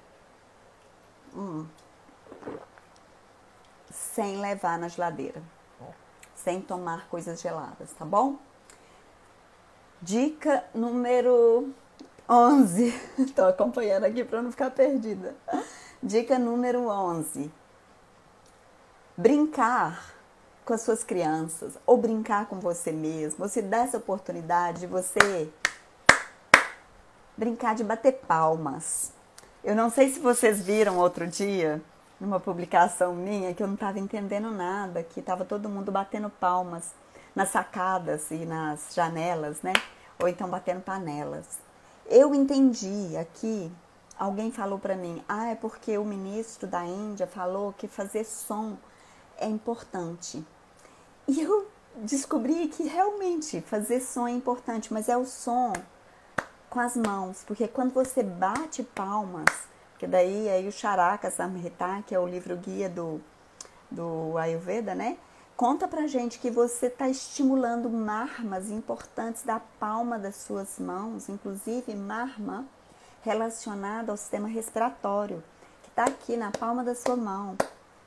Sem levar na geladeira. Sem tomar coisas geladas, tá bom? Dica número 11. Tô acompanhando aqui para não ficar perdida. Dica número 11. Brincar com as suas crianças ou brincar com você mesmo. Você dá essa oportunidade de você brincar de bater palmas. Eu não sei se vocês viram outro dia, numa publicação minha, que eu não estava entendendo nada, que estava todo mundo batendo palmas nas sacadas e nas janelas, né? Ou então batendo panelas. Eu entendi aqui, alguém falou para mim, é porque o ministro da Índia falou que fazer som é importante. E eu descobri que realmente fazer som é importante, mas é o som com as mãos, porque quando você bate palmas, que daí aí o Charaka Samhita, que é o livro guia do Ayurveda, né? Conta pra gente que você está estimulando marmas importantes da palma das suas mãos, inclusive marma relacionada ao sistema respiratório, que está aqui na palma da sua mão.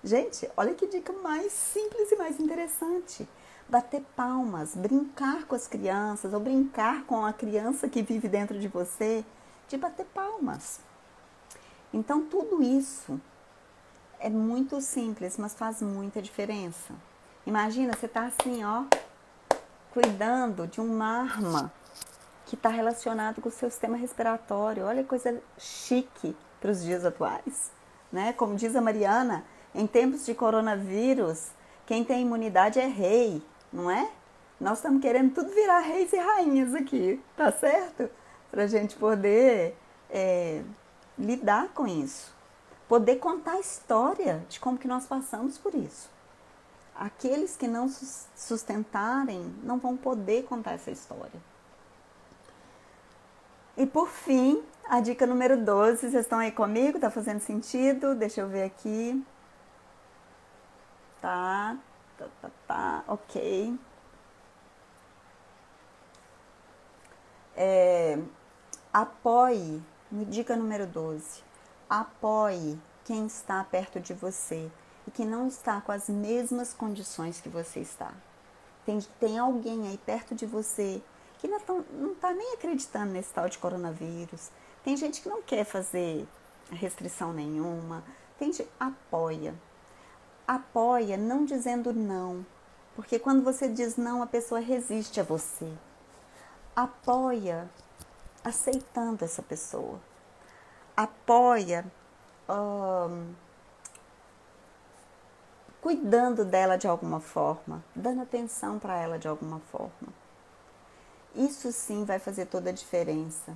Gente, olha que dica mais simples e mais interessante. Bater palmas, brincar com as crianças, ou brincar com a criança que vive dentro de você, de bater palmas. Então, tudo isso É muito simples, mas faz muita diferença. Imagina, você tá assim, ó, cuidando de um marma que está relacionado com o seu sistema respiratório. Olha que coisa chique para os dias atuais, né? Como diz a Mariana, em tempos de coronavírus, quem tem imunidade é rei, não é? Nós estamos querendo tudo virar reis e rainhas aqui, tá certo? Para a gente poder lidar com isso. Poder contar a história de como que nós passamos por isso. Aqueles que não sustentarem não vão poder contar essa história. E por fim, a dica número 12, vocês estão aí comigo? Tá fazendo sentido? Deixa eu ver aqui. Tá, ok. Apoie, dica número 12, apoie quem está perto de você e que não está com as mesmas condições que você está. Tem alguém aí perto de você que não está nem acreditando nesse tal de coronavírus. Tem gente que não quer fazer restrição nenhuma. Apoia. Apoia não dizendo não, porque quando você diz não, a pessoa resiste a você. Apoia aceitando essa pessoa. Apoia cuidando dela de alguma forma, dando atenção para ela de alguma forma. Isso sim vai fazer toda a diferença.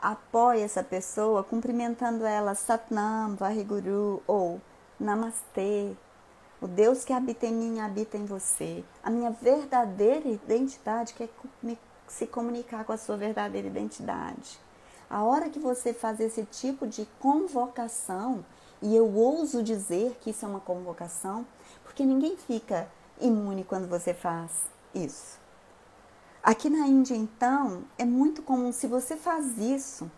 Apoie essa pessoa cumprimentando ela Satnam, Vaheguru ou Namastê. O Deus que habita em mim habita em você. A minha verdadeira identidade quer se comunicar com a sua verdadeira identidade. A hora que você faz esse tipo de convocação, e eu ouso dizer que isso é uma convocação, porque ninguém fica imune quando você faz isso. Aqui na Índia, então, é muito comum, se você faz isso,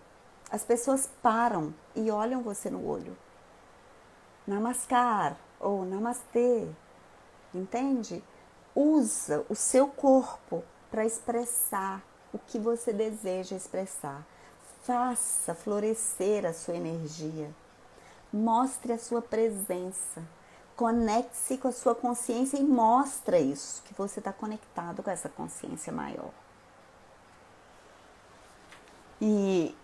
as pessoas param e olham você no olho. Namaskar ou Namastê, entende? Usa o seu corpo para expressar o que você deseja expressar. Faça florescer a sua energia. Mostre a sua presença. Conecte-se com a sua consciência e mostra isso, que você está conectado com essa consciência maior. E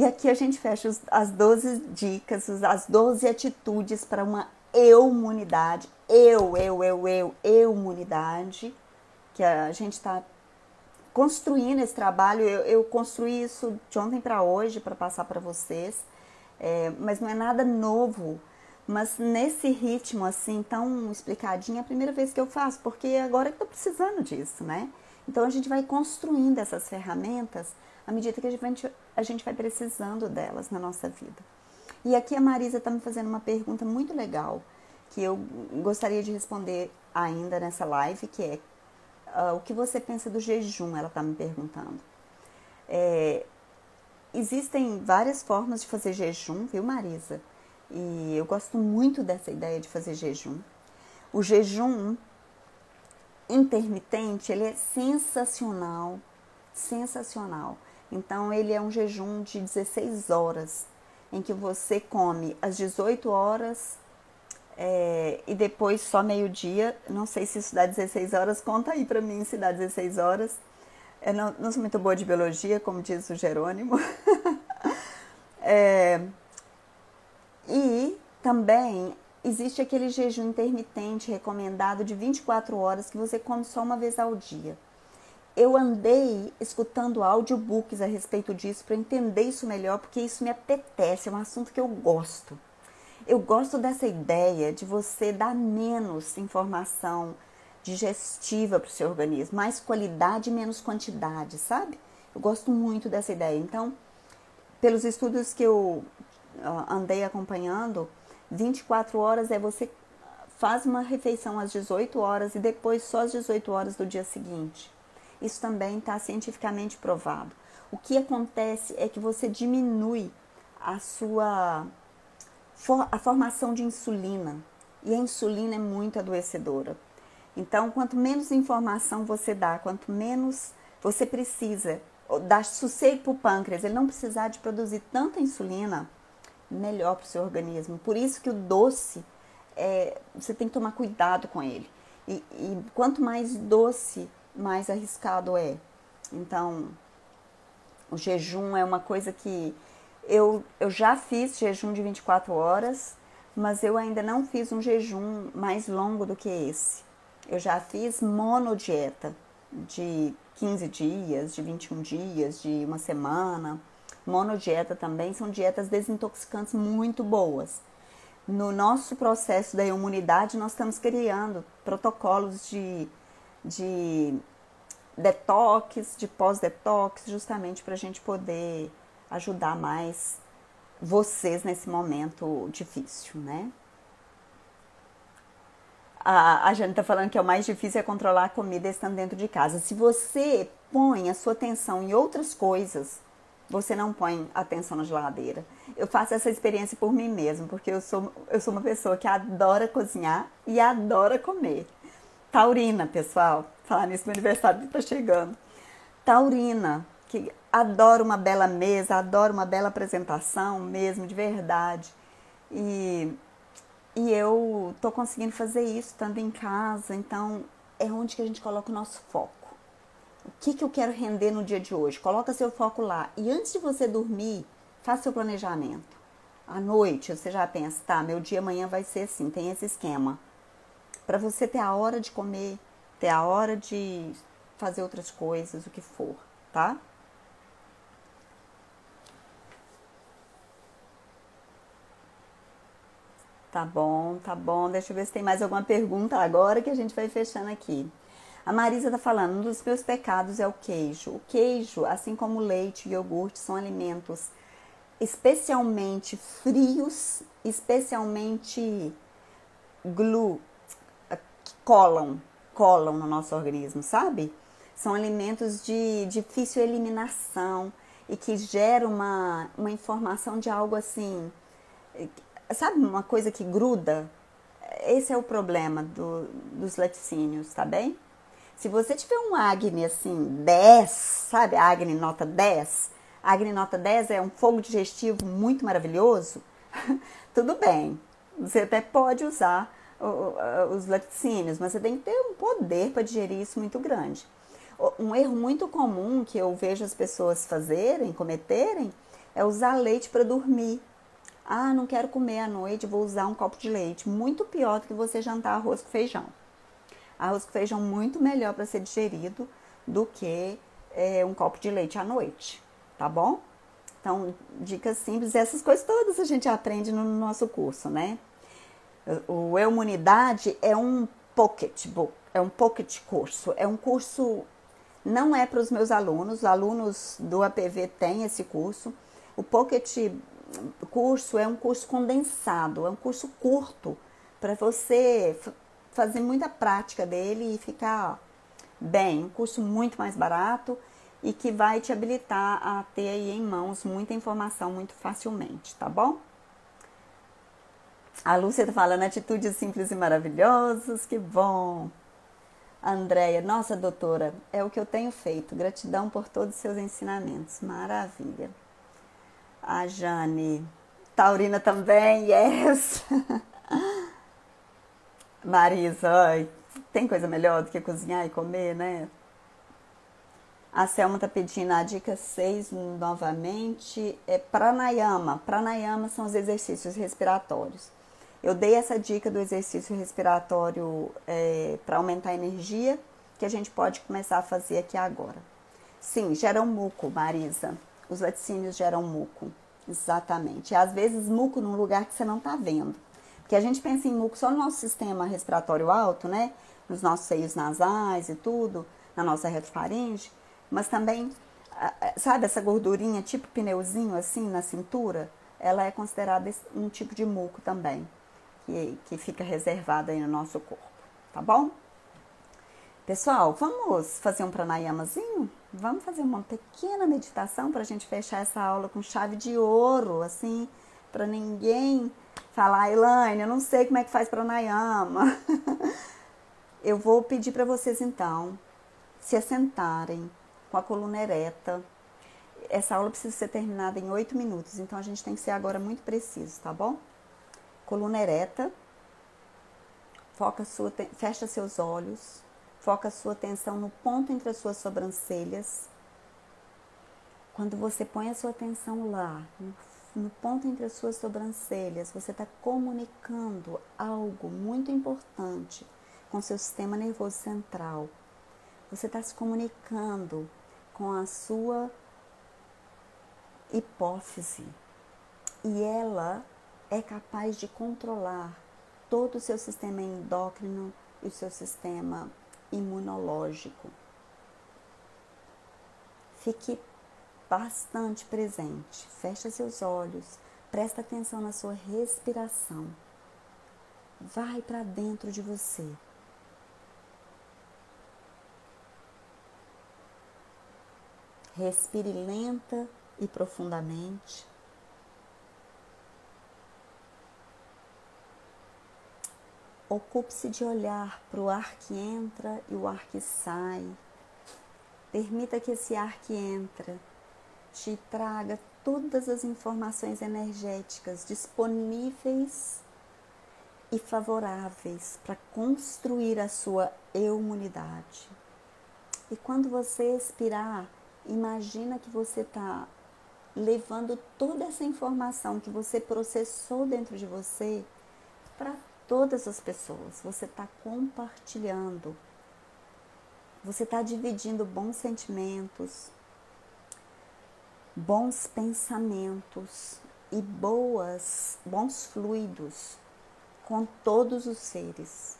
aqui a gente fecha as 12 dicas, as 12 atitudes para uma eu-munidade. Eu-munidade, que a gente está construindo esse trabalho. Eu construí isso de ontem para hoje para passar para vocês, mas não é nada novo. Mas nesse ritmo assim, tão explicadinho, é a primeira vez que eu faço, porque agora eu estou precisando disso, né? Então a gente vai construindo essas ferramentas à medida que a gente vai precisando delas na nossa vida. E aqui a Marisa está me fazendo uma pergunta muito legal, que eu gostaria de responder ainda nessa live, que é o que você pensa do jejum? Ela está me perguntando. Existem várias formas de fazer jejum, viu, Marisa? E eu gosto muito dessa ideia de fazer jejum. O jejum intermitente, ele é sensacional, sensacional. Então, ele é um jejum de 16 horas, em que você come às 18 horas e depois só meio-dia. Não sei se isso dá 16 horas, conta aí pra mim se dá 16 horas. Eu não sou muito boa de biologia, como diz o Jerônimo. E também existe aquele jejum intermitente recomendado de 24 horas que você come só uma vez ao dia. Eu andei escutando audiobooks a respeito disso para entender isso melhor, porque isso me apetece, é um assunto que eu gosto. Eu gosto dessa ideia de você dar menos informação digestiva para o seu organismo, mais qualidade e menos quantidade, sabe? Eu gosto muito dessa ideia. Então, pelos estudos que eu andei acompanhando, 24 horas você faz uma refeição às 18 horas e depois só às 18 horas do dia seguinte. Isso também está cientificamente provado. O que acontece é que você diminui a formação de insulina, e a insulina é muito adoecedora. Então, quanto menos informação você dá, quanto menos você precisa dar sossego para o pâncreas, ele não precisar de produzir tanta insulina, melhor para o seu organismo. Por isso que o doce, você tem que tomar cuidado com ele. E quanto mais doce, mais arriscado é. Então, o jejum é uma coisa que eu já fiz jejum de 24 horas, mas eu ainda não fiz um jejum mais longo do que esse. Eu já fiz monodieta de 15 dias, de 21 dias, de uma semana. Monodieta também são dietas desintoxicantes muito boas. No nosso processo da imunidade, nós estamos criando protocolos de detox, de pós-detox, justamente para a gente poder ajudar mais vocês nesse momento difícil, né? A Jane está falando que o mais difícil é controlar a comida estando dentro de casa. Se você põe a sua atenção em outras coisas, você não põe atenção na geladeira. Eu faço essa experiência por mim mesma, porque eu sou uma pessoa que adora cozinhar e adora comer. Taurina, pessoal. Falar nisso, meu aniversário está chegando. Taurina, que adora uma bela mesa, adora uma bela apresentação mesmo, de verdade. E eu tô conseguindo fazer isso estando em casa, então é onde que a gente coloca o nosso foco. O que eu quero render no dia de hoje? Coloca seu foco lá. E antes de você dormir, faça seu planejamento. À noite, você já pensa, tá, meu dia amanhã vai ser assim, tem esse esquema. Para você ter a hora de comer, ter a hora de fazer outras coisas, o que for, tá? Tá bom, tá bom. Deixa eu ver se tem mais alguma pergunta agora que a gente vai fechando aqui. A Marisa tá falando, um dos meus pecados é o queijo. O queijo, assim como o leite e iogurte, são alimentos especialmente frios, especialmente que colam no nosso organismo, sabe? São alimentos de difícil eliminação e que geram uma informação de algo assim, sabe, uma coisa que gruda? Esse é o problema dos laticínios, tá bem? Se você tiver um Agni assim, 10, sabe, Agni nota 10, Agni nota 10 é um fogo digestivo muito maravilhoso, tudo bem, você até pode usar os laticínios, mas você tem que ter um poder para digerir isso muito grande. Um erro muito comum que eu vejo as pessoas cometerem, é usar leite para dormir. Ah, não quero comer à noite, vou usar um copo de leite. Muito pior do que você jantar arroz com feijão. Arroz com feijão muito melhor para ser digerido do que um copo de leite à noite, tá bom? Então, dicas simples, essas coisas todas a gente aprende no nosso curso, né? O Imunidade é um pocket book, é um pocket curso, é um curso, não é para os meus alunos, os alunos do APV têm esse curso. O pocket curso é um curso condensado, é um curso curto, para você fazer muita prática dele e ficar bem. Um curso muito mais barato e que vai te habilitar a ter aí em mãos muita informação muito facilmente, tá bom? A Lúcia tá falando atitudes simples e maravilhosas, que bom. A Andréia, nossa doutora, é o que eu tenho feito, gratidão por todos os seus ensinamentos, maravilha. A Jane, Taurina também, yes. Marisa, ai, tem coisa melhor do que cozinhar e comer, né? A Selma tá pedindo a dica 6 novamente, é pranayama. Pranayama são os exercícios respiratórios. Eu dei essa dica do exercício respiratório para aumentar a energia, que a gente pode começar a fazer aqui agora. Sim, geram muco, Marisa. Os laticínios geram muco, exatamente. E às vezes muco num lugar que você não tá vendo. Porque a gente pensa em muco só no nosso sistema respiratório alto, né? Nos nossos seios nasais e tudo, na nossa retofaringe. Mas também, sabe essa gordurinha tipo pneuzinho assim na cintura? Ela é considerada um tipo de muco também, que fica reservada aí no nosso corpo, tá bom? Pessoal, vamos fazer um pranayamazinho? Vamos fazer uma pequena meditação para a gente fechar essa aula com chave de ouro, assim, para ninguém falar, Elaine, eu não sei como é que faz pranayama. Eu vou pedir para vocês, então, se assentarem com a coluna ereta. Essa aula precisa ser terminada em 8 minutos, então a gente tem que ser agora muito preciso, tá bom? Coluna ereta, fecha seus olhos, foca a sua atenção no ponto entre as suas sobrancelhas. Quando você põe a sua atenção lá, no ponto entre as suas sobrancelhas, você está comunicando algo muito importante com seu sistema nervoso central. Você está se comunicando com a sua hipófise e ela é capaz de controlar todo o seu sistema endócrino e o seu sistema imunológico. Fique bastante presente, fecha seus olhos, presta atenção na sua respiração, vai para dentro de você. Respire lenta e profundamente. Ocupe-se de olhar para o ar que entra e o ar que sai. Permita que esse ar que entra te traga todas as informações energéticas disponíveis e favoráveis para construir a sua imunidade. E quando você expirar, imagina que você está levando toda essa informação que você processou dentro de você para todas as pessoas. Você está compartilhando, você está dividindo bons sentimentos, bons pensamentos e bons fluidos com todos os seres.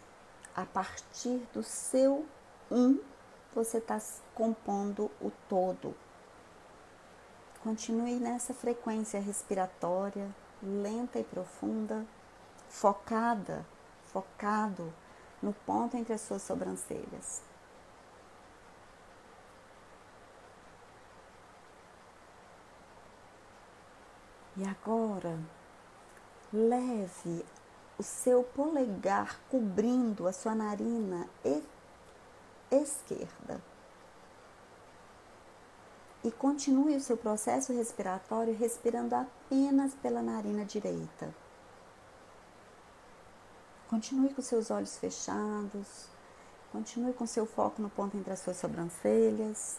A partir do seu você está compondo o todo. Continue nessa frequência respiratória, lenta e profunda, focado no ponto entre as suas sobrancelhas. E agora, leve o seu polegar cobrindo a sua narina esquerda. E continue o seu processo respiratório respirando apenas pela narina direita. Continue com seus olhos fechados. Continue com seu foco no ponto entre as suas sobrancelhas.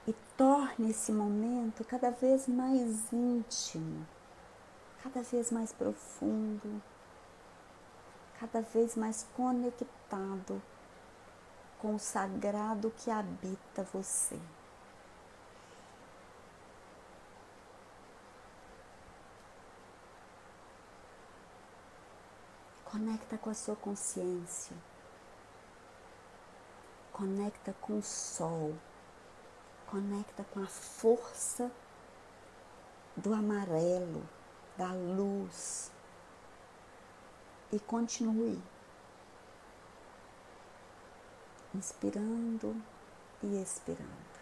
E torne esse momento cada vez mais íntimo, cada vez mais profundo, cada vez mais conectado com o sagrado que habita você. Conecta com a sua consciência. Conecta com o sol. Conecta com a força do amarelo, da luz. E continue inspirando e expirando.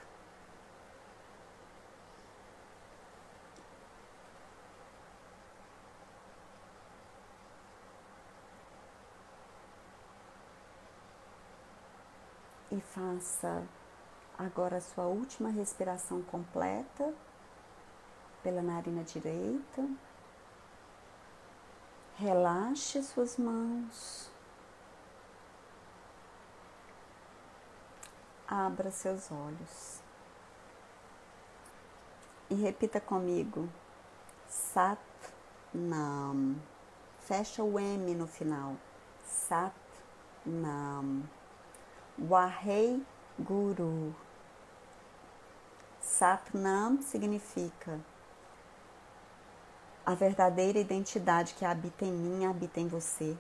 E faça agora a sua última respiração completa pela narina direita. Relaxe as suas mãos. Abra seus olhos. E repita comigo. Sat Nam. Fecha o M no final. Sat Nam. Wahei Guru. Satnam significa a verdadeira identidade que habita em mim, habita em você.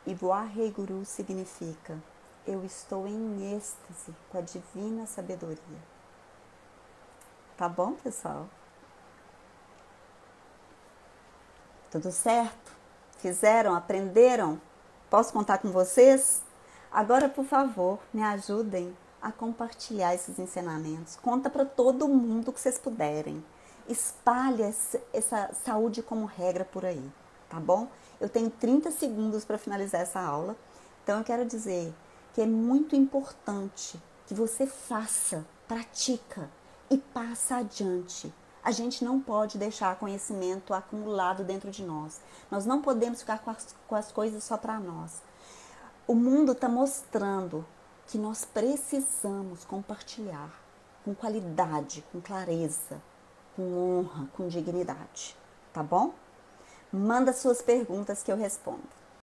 E Wahei Guru significa eu estou em êxtase com a divina sabedoria. Tá bom, pessoal? Tudo certo? Fizeram? Aprenderam? Posso contar com vocês? Agora, por favor, me ajudem a compartilhar esses ensinamentos. Conta para todo mundo que vocês puderem. Espalhe essa saúde como regra por aí, tá bom? Eu tenho 30 segundos para finalizar essa aula. Então, eu quero dizer que é muito importante que você faça pratica e passa adiante. A gente não pode deixar conhecimento acumulado dentro de nós. Nós não podemos ficar com as coisas só para nós. O mundo está mostrando que nós precisamos compartilhar com qualidade, com clareza, com honra, com dignidade. Tá bom? Manda suas perguntas que eu respondo.